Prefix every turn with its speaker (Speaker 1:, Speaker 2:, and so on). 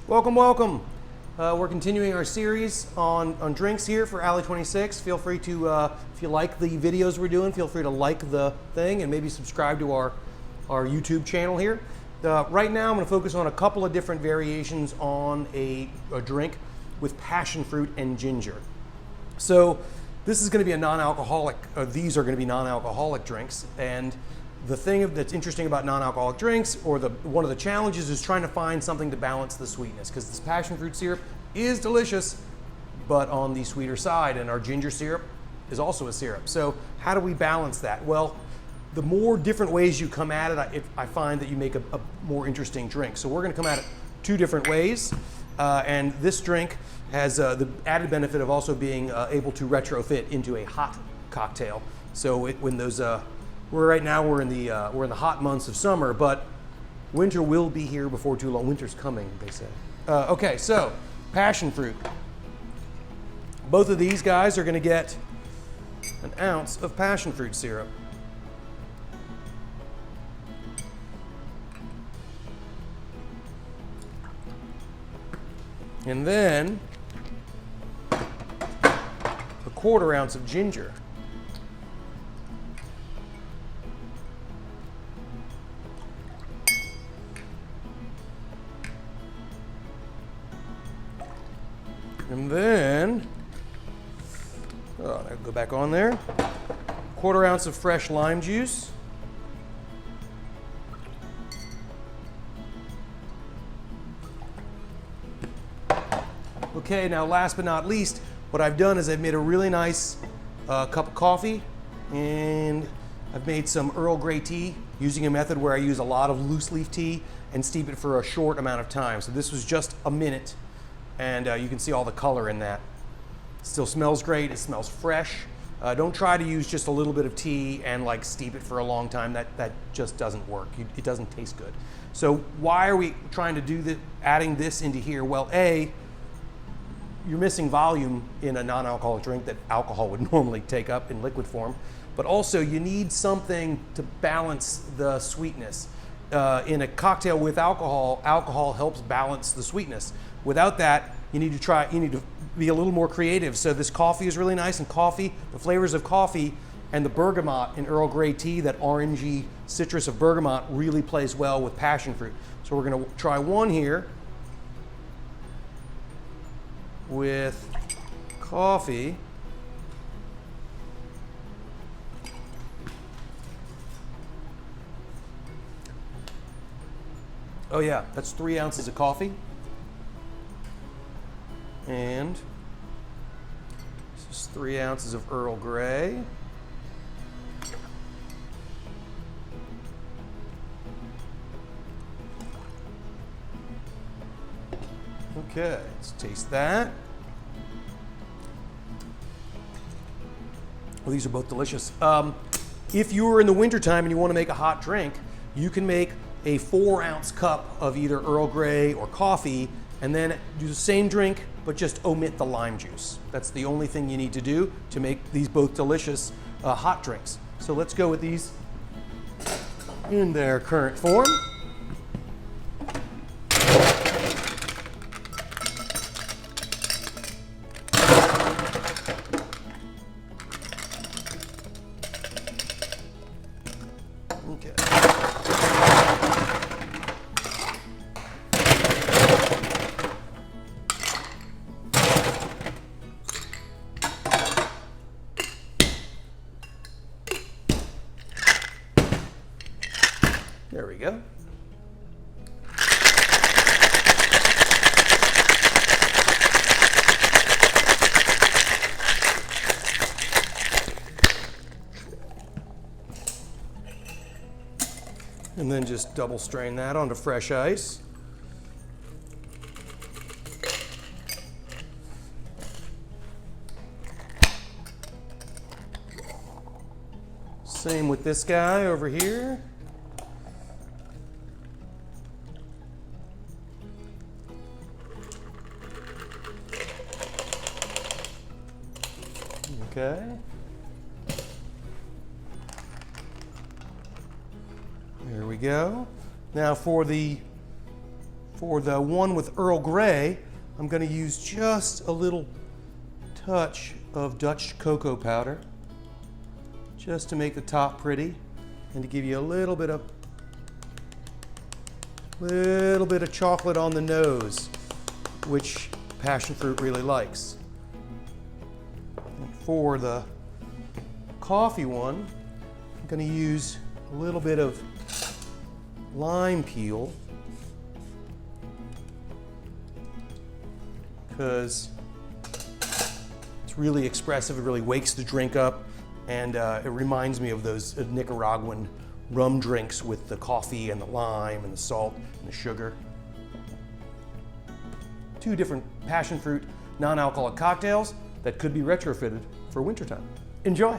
Speaker 1: Welcome, welcome. We're continuing our series on drinks here for Alley 26. Feel free to, if you like the videos we're doing, feel free to like the thing and maybe subscribe to our YouTube channel here. Right now I'm going to focus on a couple of different variations on a drink with passion fruit and ginger. So this is going to be a non-alcoholic, these are going to be non-alcoholic drinks, and the thing that's interesting about non-alcoholic drinks, or one of the challenges, is trying to find something to balance the sweetness, because this passion fruit syrup is delicious, but on the sweeter side, and our ginger syrup is also a syrup. So how do we balance that? Well, the more different ways you come at it, I find that you make a more interesting drink. So we're going to come at it two different ways, and this drink has the added benefit of also being able to retrofit into a hot cocktail. So when those right now we're in the hot months of summer, but winter will be here before too long. Winter's coming, they say. Okay, so passion fruit. Both of these guys are going to get an ounce of passion fruit syrup. And then a 1/4 ounce of ginger. And then, I'll go back on there, 1/4 ounce of fresh lime juice. Okay, now last but not least, what I've done is I've made a really nice cup of coffee, and I've made some Earl Grey tea using a method where I use a lot of loose leaf tea and steep it for a short amount of time. So this was just a minute, and you can see all the color in that. It still smells great, it smells fresh. Don't try to use just a little bit of tea and like steep it for a long time. That just doesn't work. It doesn't taste good. So why are we trying to do adding this into here? Well, A, you're missing volume in a non-alcoholic drink that alcohol would normally take up in liquid form, but also you need something to balance the sweetness. In a cocktail with alcohol, alcohol helps balance the sweetness. Without that, you need to be a little more creative. So this coffee is really nice, and coffee, the flavors of coffee and the bergamot in Earl Grey tea, that orangey citrus of bergamot, really plays well with passion fruit. So we're going to try one here with coffee. Oh yeah, that's 3 ounces of coffee. And this is 3 ounces of Earl Grey. Okay, let's taste that. Well, these are both delicious. If you are in the wintertime and you want to make a hot drink, you can make a 4-ounce cup of either Earl Grey or coffee, and then do the same drink, but just omit the lime juice. That's the only thing you need to do to make these both delicious hot drinks. So let's go with these in their current form. Okay. There we go. And then just double strain that onto fresh ice. Same with this guy over here. Okay. There we go. Now for the one with Earl Grey, I'm going to use just a little touch of Dutch cocoa powder just to make the top pretty and to give you a little bit of chocolate on the nose, which passion fruit really likes. And for the coffee one, I'm going to use a little bit of lime peel because it's really expressive. It really wakes the drink up, and it reminds me of those Nicaraguan rum drinks with the coffee and the lime and the salt and the sugar. 2 different passion fruit non-alcoholic cocktails that could be retrofitted for wintertime. Enjoy.